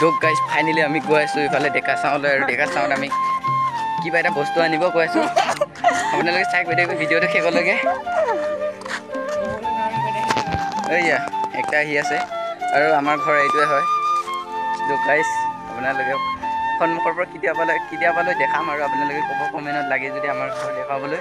দুখ গাইছ ফাইনেলি আমি গৈ আছোঁ ইফালে ডেকা চাওঁলৈ আৰু ডেকা চাওঁত আমি কিবা এটা বস্তু আনিব গৈ আছোঁ আপোনালোকে চাই গৈ থাকিব ভিডিঅ'টো শেষলৈকে এইয়া একটা আহি আছে আৰু আমাৰ ঘৰ এইটোৱে হয় দুখ গাইছ আপোনালোকে সন্মুখৰ পৰা কেতিয়াবালৈ দেখাম আৰু আপোনালোকে ক'ব কমেণ্টত লাগে যদি আমাৰ ঘৰ দেখাবলৈ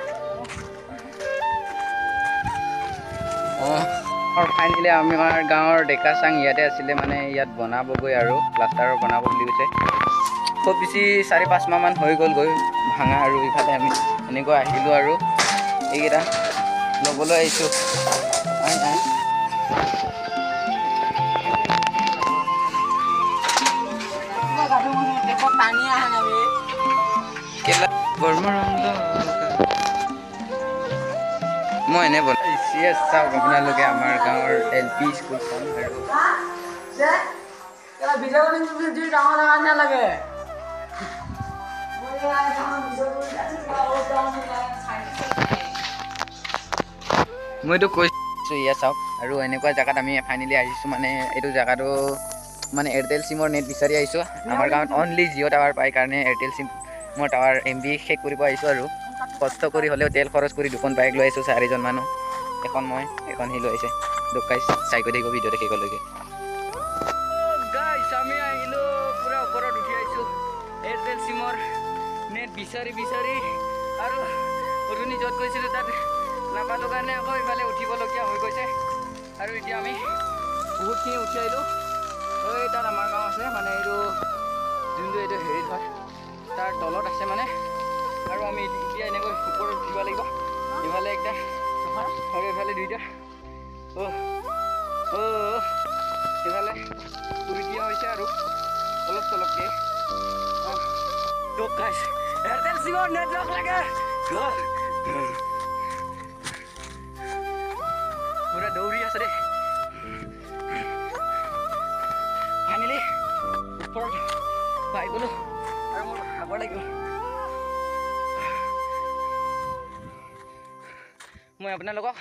আৰু ফাইনেলি আমাৰ গাঁৱৰ ডেকা চাং ইয়াতে আছিলে মানে ইয়াত বনাবগৈ আৰু প্লাষ্টাৰৰ বনাব বুলি কৈছে খুব বেছি 4-5 মাহমান হৈ গ'লগৈ ভাঙা আৰু ইফালে আমি এনেকৈ আহিলোঁ আৰু এইকেইটা ল'বলৈ আহিছোঁ মই এনে বল চাওক আপোনালোকে আমাৰ গাঁৱৰ LP স্কুলখন মইতো কৈছোঁ ইয়া চাওক আৰু এনেকুৱা জেগাত আমি ফাইনেলি আহিছোঁ মানে এইটো জেগাটো মানে এয়াৰটেল চিমৰ নেট বিচাৰি আহিছোঁ আমাৰ গাঁৱত অনলি জিঅ' টাৱাৰ পায় কাৰণে এয়াৰটেল চিমৰ টাৱাৰ MB শেষ কৰিব আহিছোঁ আৰু কষ্ট কৰি হ'লেও তেল খৰচ কৰি 2খন বাইক লৈ আহিছোঁ 4জন মানুহ এখন মই এখন সি লৈ আহিছে দুখ গাইছ চাই গৈ থাকিব ভিডিঅ'টো শেষলৈকে গাইছ আমি আহিলোঁ পূৰা ওপৰত উঠি আহিছোঁ এয়াৰটেল চিমৰ নেট বিচাৰি আৰু অথনি য'ত গৈছিলোঁ তাত নাপালোঁ কাৰণে আকৌ ইফালে উঠিবলগীয়া হৈ গৈছে আৰু এতিয়া আমি বহুতখিনি উঠি আহিলোঁ এই তাত আমাৰ গাঁও আছে মানে এইটো যোনটো এইটো হেৰিত হয় তাৰ তলত আছে মানে আৰু আমি এতিয়া এনেকৈ ওপৰত উঠিব লাগিব ইফালে একটা আৰু এইফালে দুইটা এইফালে উৰি দিয়া হৈছে আৰু অলপ চলপকৈ এয়াৰটেল চিমৰ নেটৱৰ্ক লাগে পুৰা দৌৰি আছে দেই ফাইনেলি ওপৰত পাই গ'লোঁ আৰু মোৰ ভাগৰ লাগিব মই আপোনালোকক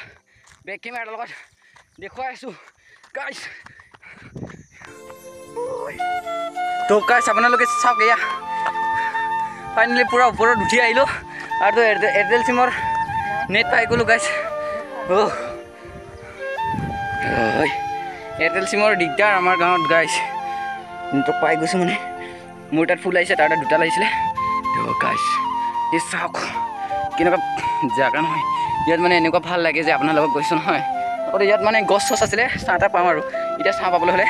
বেক কেমেৰাৰ লগত দেখুৱাই আছোঁ গাইছ তো গাইছ আপোনালোকে চাওক এয়া ফাইনেলি পূৰা ওপৰত উঠি আহিলোঁ আৰু এয়াৰটেল চিমৰ নেট পাই গ'লোঁ গাইছ এয়াৰটেল চিমৰ দিগদাৰ আমাৰ গাঁৱত গাইছ নেটৱৰ্ক পাই গৈছোঁ মানে মোৰ তাত ফুল আহিছে তাৰ তাত 2টা লাগিছিলে তো গাইছ এই চাওক কেনেকুৱা জেগা নহয় ইয়াত মানে এনেকুৱা ভাল লাগে যে আপোনাৰ লগত গৈছোঁ নহয় আৰু ইয়াত মানে গছ চছ আছিলে ছাঁ এটা পাওঁ আৰু এতিয়া ছাঁ পাবলৈ হ'লে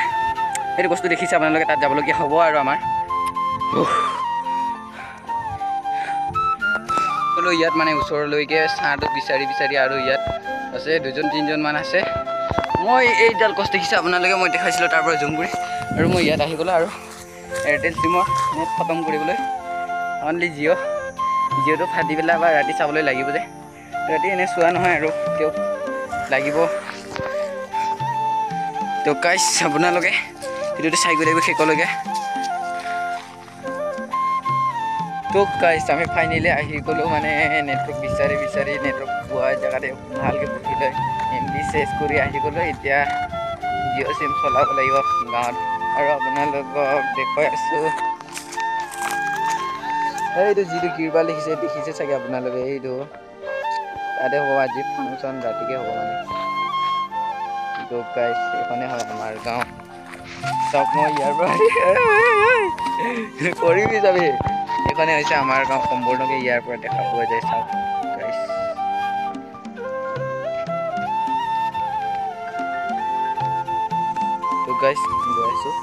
সেইটো বস্তু দেখিছে আপোনালোকে তাত যাবলগীয়া হ'ব আৰু আমাৰ ইয়াত মানে ওচৰলৈকে ছাঁটো বিচাৰি আৰু ইয়াত আছে 2-3জন মান আছে মই এইডাল গছ দেখিছে আপোনালোকে মই দেখাইছিলোঁ তাৰ পৰা জুম কৰি আৰু মই ইয়াত আহি গ'লোঁ আৰু এয়াৰটেল চিমৰ নেট খতম কৰিবলৈ অনলি জিঅ'টো ফাটি পেলাই বা ৰাতি চাবলৈ লাগিব যে ৰাতি এনে চোৱা নহয় আৰু কিয় লাগিব তো গাইছ আপোনালোকে ভিডিঅ'টো চাই গৈ থাকিব শেষলৈকে তো গাইছ আমি ফাইনেলি আহি গ'লোঁ মানে নেটৱৰ্ক বিচাৰি নেটৱৰ্ক পোৱা জেগাতে ভালকৈ বহি লৈ MB চেছ কৰি আহি গ'লোঁ এতিয়া জিঅ' চিম চলাব লাগিব গাঁৱত আৰু আপোনালোকক দেখুৱাই আছোঁ এইটো যিটো কিৰপাল দেখিছে চাগে আপোনালোকে এইটো তাতে হ'ব আজি ফাংচন ৰাতিকৈ হ'ব মানে তো গাইছ এইখনে হয় আমাৰ গাঁও চাওক মই ইয়াৰ পৰা কৰিবি যাবি এইখনে হৈছে আমাৰ গাঁও সম্পূৰ্ণকৈ ইয়াৰ পৰা দেখা পোৱা যায় চাওক গাইছ তো গাইছ গৈ আছোঁ